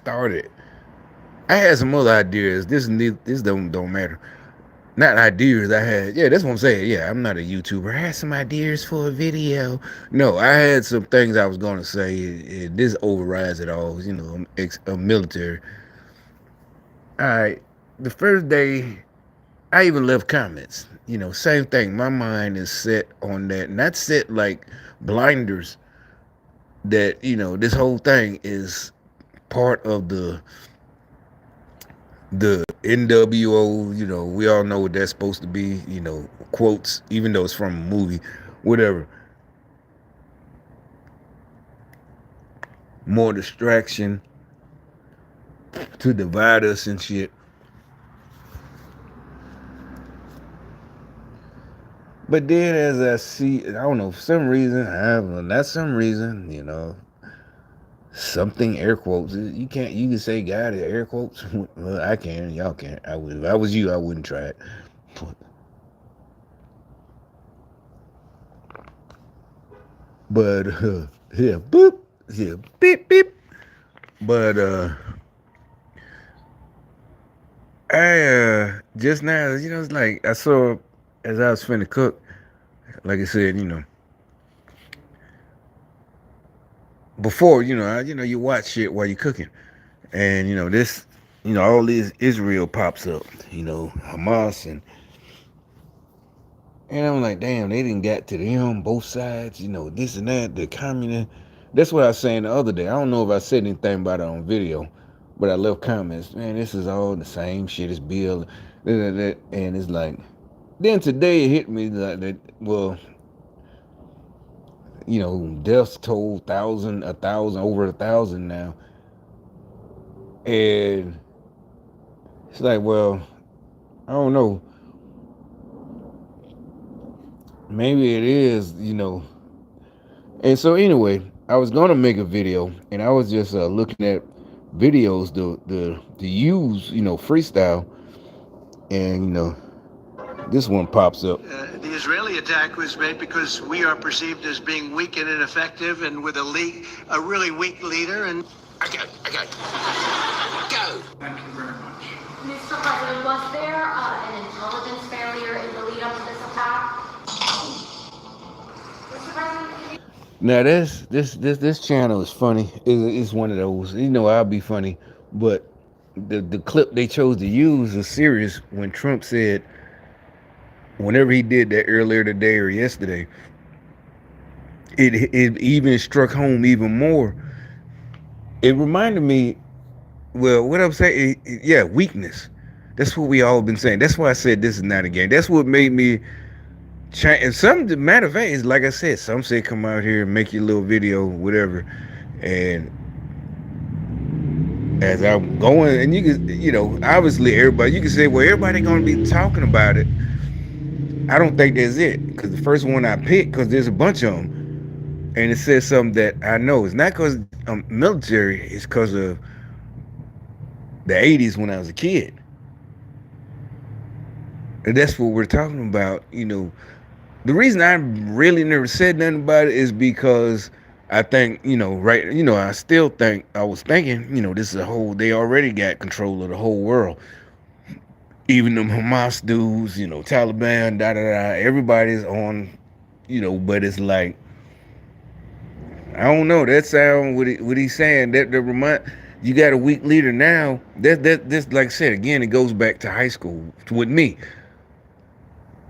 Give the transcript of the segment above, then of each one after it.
started, I had some other ideas. This don't matter. Not ideas I had. Yeah, that's what I'm saying. Yeah, I'm not a YouTuber. I had some ideas for a video. No, I had some things I was gonna say. This overrides it all. You know, I'm a military. All right. The first day, I even left comments. You know, same thing. My mind is set on that. Not set like blinders. That this whole thing is part of the NWO. We all know what that's supposed to be. Quotes, even though it's from a movie, whatever. More distraction to divide us and shit. But then, as I see, I don't know, for some reason, I don't know, not some reason, something air quotes. You can't. You can say God air quotes. Well, I can. Y'all can't. I would. If I was you, I wouldn't try it. But yeah, boop, yeah, beep beep. But I just now, it's like I saw as I was finna cook. Like I said, before, you watch shit while you're cooking, and this, all this Israel pops up, Hamas, and I'm like, damn, they didn't get to them both sides, this and that, the communist. That's what I was saying the other day. I don't know if I said anything about it on video, but I left comments. Man, this is all the same shit as Bill, and it's like, then today it hit me like that. Well, deaths toll a thousand, over a thousand now, and it's like, well, I don't know. Maybe it is, And so anyway, I was gonna make a video, and I was just looking at videos to use, freestyle, and this one pops up. The Israeli attack was made because we are perceived as being weak and ineffective, and with a really weak leader. And go. Thank you very much. Mr. President, was there an intelligence failure in the lead up to this attack? Mr. President? Now this channel is funny. It's one of those. I'll be funny, but the clip they chose to use is serious. When Trump said, whenever he did that earlier today or yesterday, it even struck home even more. It reminded me, well, what I'm saying, yeah, weakness. That's what we all been saying. That's why I said this is not a game. That's what made me change. And some, matter of fact, is like I said, some say come out here and make your little video, whatever. And as I'm going, and you can, obviously everybody, you can say, well, everybody gonna be talking about it. I don't think that's it, because the first one I picked, because there's a bunch of them, and it says something that I know. It's not because I'm military. It's because of the 80s when I was a kid. And that's what we're talking about. The reason I really never said nothing about it is because I think, right, I still think, I was thinking, this is they already got control of the whole world. Even them Hamas dudes, Taliban, everybody's on, but it's like, I don't know. That sound what he's saying. That remind you got a weak leader now. This like I said again. It goes back to high school with me.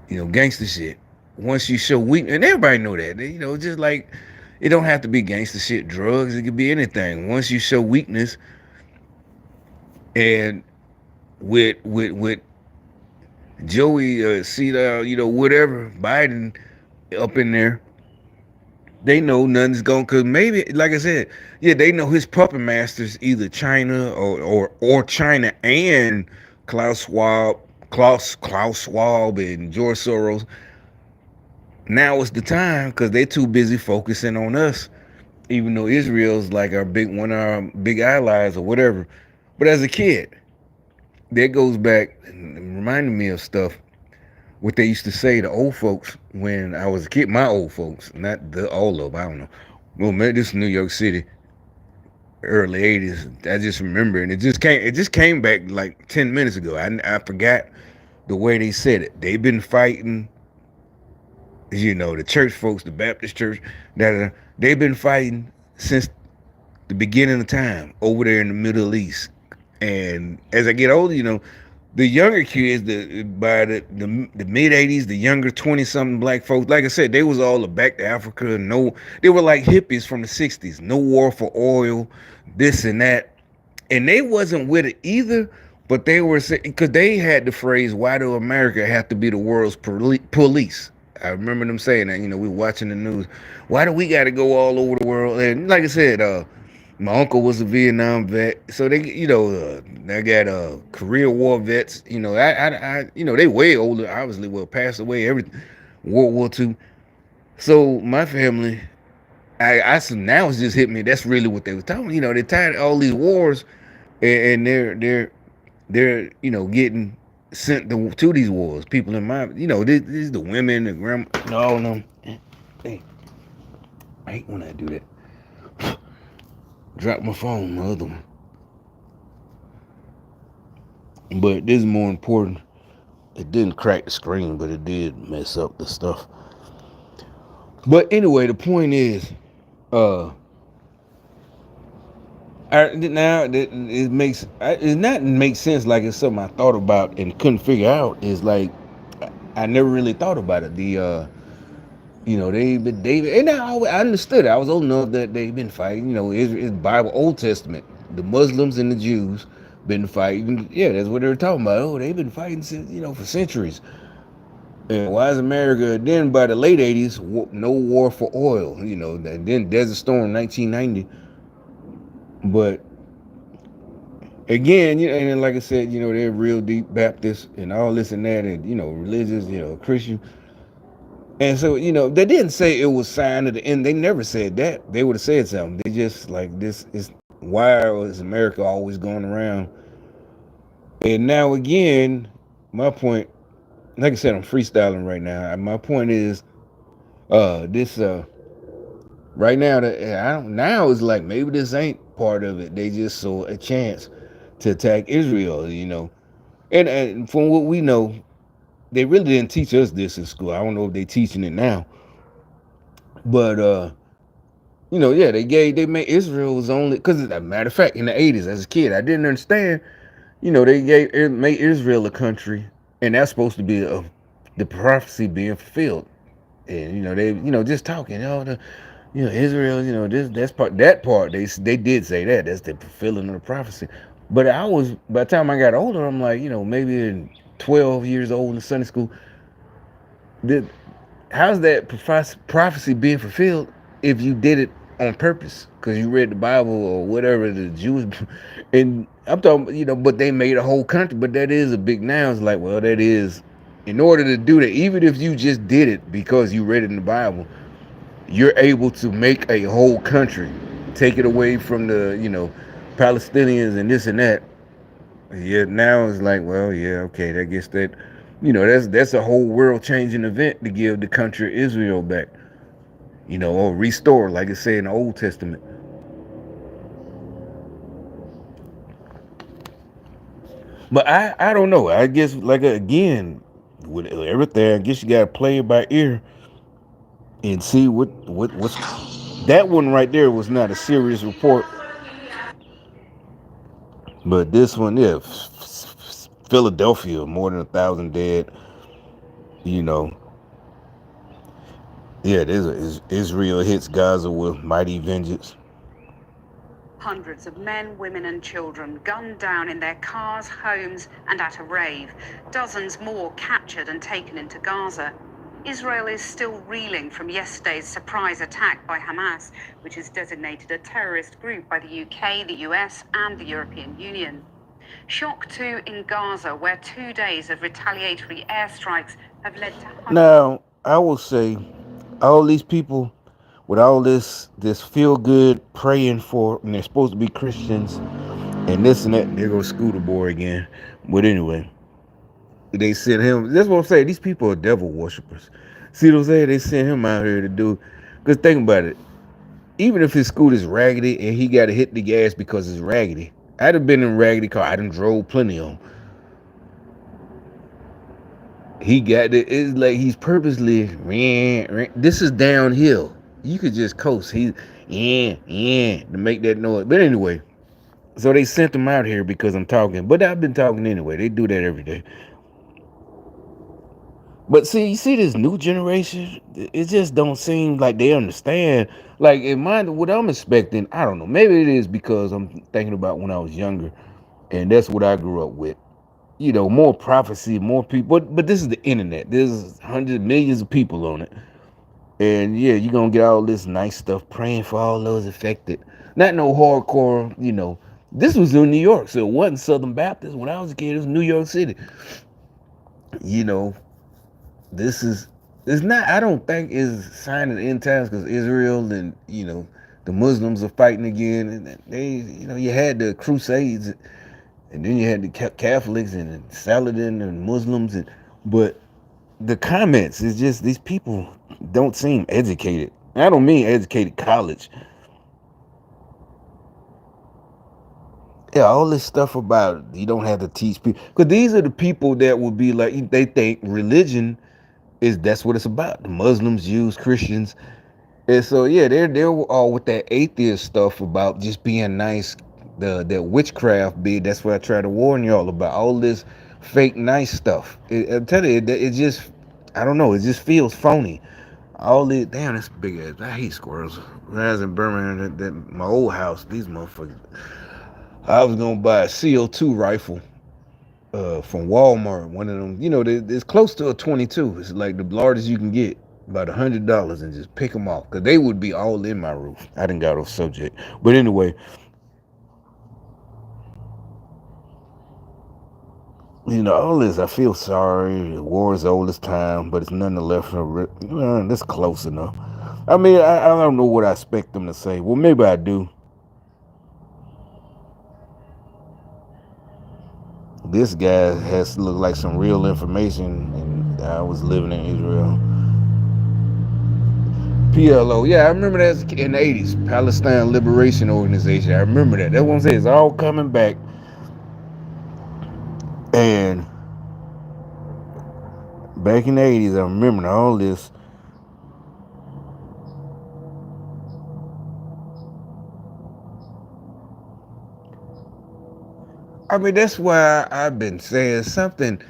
Gangster shit. Once you show weakness, and everybody know that. Just like it don't have to be gangster shit, drugs. It could be anything. Once you show weakness, and with Joey, whatever Biden up in there. They know nothing's going, because maybe, like I said, yeah, they know his puppet masters, either China or China and Klaus Schwab and George Soros. Now is the time, because they're too busy focusing on us, even though Israel's like one of our big allies or whatever. But as a kid, that goes back and reminded me of stuff what they used to say to old folks when I was a kid. My old folks, not all of them, I don't know. Well, maybe this is New York City. early 80s. I just remember, and it just came back like 10 minutes ago. I forgot the way they said it. They've been fighting, the church folks, the Baptist church, that they've been fighting since the beginning of time over there in the Middle East. And as I get older, the younger kids, the mid '80s, the younger 20 something black folks, like I said, they was all back to Africa. No, they were like hippies from the '60s. No war for oil, this and that, and they wasn't with it either. But they were saying, because they had the phrase, "Why do America have to be the world's police?" I remember them saying that. We were watching the news. Why do we got to go all over the world? And like I said, my uncle was a Vietnam vet, so they got Korea War vets. They way older, obviously, well, passed away. Every World War II. So my family, so now it's just hit me. That's really what they were talking. They're tired of all these wars, and they're getting sent to these wars. People in my, these the women, the grandma, all of them. Hey, I hate when I do that. Drop my phone, my other one. But this is more important. It didn't crack the screen, but it did mess up the stuff. But anyway, the point is, uh, now it not makes sense. Like it's something I thought about and couldn't figure out. Is like I never really thought about it. And I understood it. I was old enough that they've been fighting. It's Bible, Old Testament. The Muslims and the Jews been fighting. Yeah, that's what they were talking about. Oh, they've been fighting since for centuries. And why is America then by the late '80s no war for oil? And then Desert Storm 1990. But again, and then like I said, they're real deep Baptist and all this and that, and religious, Christian. And so, they didn't say it was sign of the end. They never said that. They would have said something. They just like this is why is America always going around? And now again, my point, like I said, I'm freestyling right now. My point is, this right now that I don't now is like maybe this ain't part of it. They just saw a chance to attack Israel. And from what we know, they really didn't teach us this in school. I don't know if they're teaching it now, but yeah, they made Israel was only because as a matter of fact, in the '80s as a kid, I didn't understand. Made Israel a country, and that's supposed to be the prophecy being fulfilled. And they just talking, Israel, that part they did say that's the fulfilling of the prophecy. But by the time I got older, I'm like, maybe in 12 years old in Sunday school, did how's that prophecy being fulfilled if you did it on purpose because you read the Bible or whatever the Jews and I'm talking, but they made a whole country. But that is a big now. It's like, well, that is in order to do that, even if you just did it because you read it in the Bible, you're able to make a whole country, take it away from the Palestinians and this and that. Yeah, now it's like, well, yeah, okay, I guess that's a whole world changing event to give the country Israel back, or restore, like it said in the Old Testament. But I don't know. I guess like again with everything, I guess you gotta play it by ear and see what's that one right there was not a serious report, but this one, yeah, Philadelphia, more than 1,000 dead. You know, yeah, Israel hits Gaza with mighty vengeance. Hundreds of men, women and children gunned down in their cars, homes and at a rave. Dozens more captured and taken into Gaza. Israel is still reeling from yesterday's surprise attack by Hamas, which is designated a terrorist group by the UK, the US and the European Union. Shock too in Gaza, where 2 days of retaliatory airstrikes have led to... Now, I will say, all these people with all this feel good praying for, and they're supposed to be Christians, and this and that. There goes Scooter Boy again. But anyway, they sent him. That's what I'm saying. These people are devil worshippers. See what I'm saying? They sent him out here to do. Because think about it. even if his scooter's raggedy and he got to hit the gas because it's raggedy. I'd have been in a raggedy car. I done drove plenty of them. He got it. It's like he's purposely. This is downhill. You could just coast. To make that noise. But anyway, so they sent him out here because I'm talking. But I've been talking anyway. They do that every day. But see, you see this new generation, it just don't seem like they understand. Like in mind, what I'm expecting, I don't know. Maybe it is because I'm thinking about when I was younger, and that's what I grew up with. You know, more prophecy, more people. But this is the internet. There's hundreds, millions of people on it, and yeah, you're gonna get all this nice stuff. Praying for all those affected. Not no hardcore. You know, this was in New York, so it wasn't Southern Baptist. When I was a kid, it was New York City. You know, this is it's not. I don't think is sign of the end times because Israel and the Muslims are fighting again, and they you had the Crusades, and then you had the Catholics and Saladin and Muslims, but the comments is just these people don't seem educated. I don't mean educated college. Yeah, all this stuff about you don't have to teach people because these are the people that would be like they think religion is that's what it's about. The Muslims, Jews, Christians, and so yeah, they're all with that atheist stuff about just being nice. The witchcraft bit. That's what I try to warn y'all about. All this fake nice stuff. I'm telling you, it just I don't know. It just feels phony. All the damn, that's big ass. I hate squirrels. When I was in Birmingham, my old house, these motherfuckers. I was gonna buy a CO2 rifle from Walmart. One of them, it's close to a 22. It's like the largest you can get, about $100, and just pick them off because they would be all in my roof. I didn't got off subject, but anyway, all this. I feel sorry. The war is old as time, but it's nothing left. That's close enough. I mean, I don't know what I expect them to say. Well, maybe I do. This guy has to look like some real information, and I was living in Israel. PLO, yeah, I remember that in the 80s, Palestine Liberation Organization. I remember that. That's what I'm saying. It's all coming back. And back in the 80s, I remember all this. I mean, that's why I've been saying something.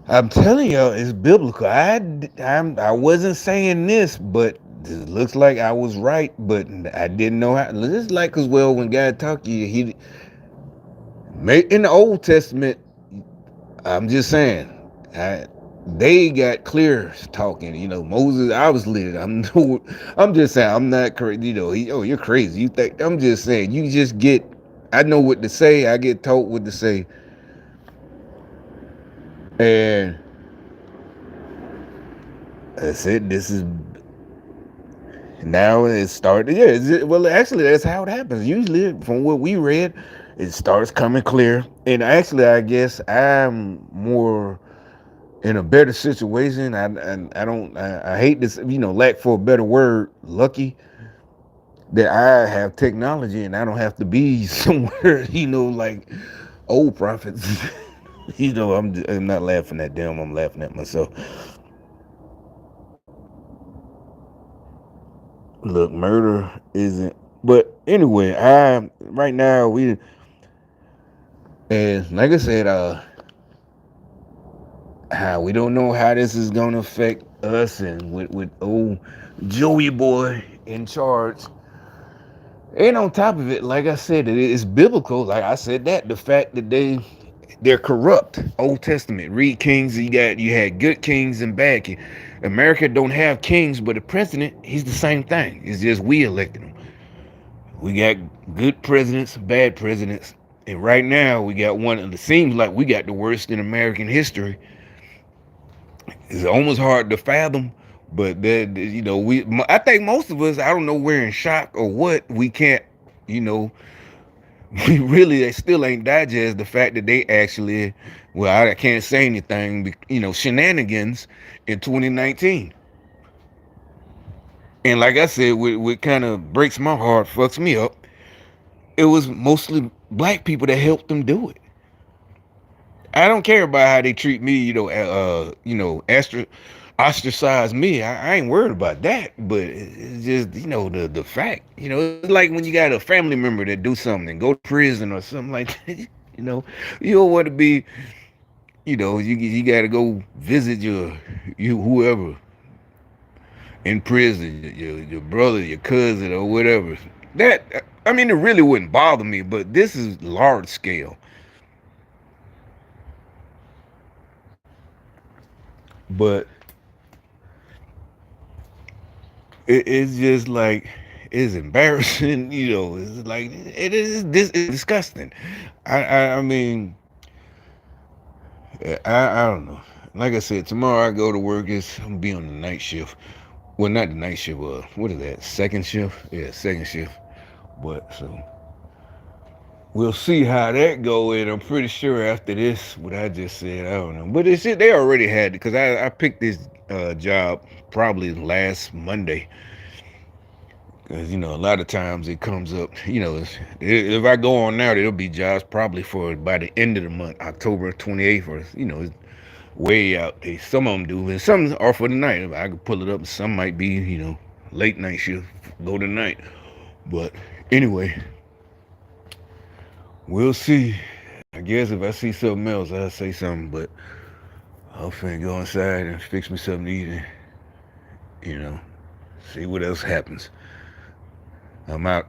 I'm telling y'all, it's biblical. I wasn't saying this, but it looks like I was right, but I didn't know how. It's like, because, well, when God talked to you, he made in the Old Testament, I'm just saying, they got clear talking. Moses, I was lit. I'm just saying, I'm not crazy. You're crazy. You think, I'm just saying, you just get, I know what to say. I get told what to say. And I said, this is now it started. Yeah, well, actually, that's how it happens. Usually, from what we read, it starts coming clear. And actually, I guess I'm more in a better situation. I hate this, lack for a better word, lucky that I have technology and I don't have to be somewhere, like old prophets. I'm not laughing at them. I'm laughing at myself. Look, murder isn't. But anyway, I right now and like I said, we don't know how this is gonna affect us, and with old Joey boy in charge. And on top of it, like I said, it is biblical. Like I said, that the fact that they're corrupt. Old Testament. Read Kings. You had good kings and bad kings. America don't have kings, but the president, he's the same thing. It's just we elected him. We got good presidents, bad presidents, and right now we got one. It seems like we got the worst in American history. It's almost hard to fathom, but I think most of us, I don't know, we're in shock or what. We can't, you know, we really they still ain't digest the fact that they actually, well, I can't say anything, shenanigans in 2019. And like I said, what kind of breaks my heart, fucks me up, it was mostly black people that helped them do it. I don't care about how they treat me, ostracize me. I ain't worried about that. But it's just, the fact, it's like when you got a family member that do something, go to prison or something like that. You know, you don't want to be, you got to go visit you whoever in prison, your brother, your cousin, or whatever. That, I mean, it really wouldn't bother me, but this is large scale. But it's just like, it's embarrassing. It's like, it is this is disgusting. I mean, I don't know. Like I said, tomorrow I go to work. I'm gonna be on the night shift. Well, not the night shift. What is that? Second shift? Yeah, second shift. But so we'll see how that go. And I'm pretty sure after this, what I just said, I don't know. But it's they already had it, because I picked this job probably last Monday. Because, a lot of times it comes up, if I go on now, there'll be jobs probably for by the end of the month, October 28th, or, it's way out. Some of them do, and some are for the night. I could pull it up. Some might be, late night shift, go to night. But anyway, we'll see. I guess if I see something else, I'll say something, but I'm finna go inside and fix me something to eat and, see what else happens. I'm out.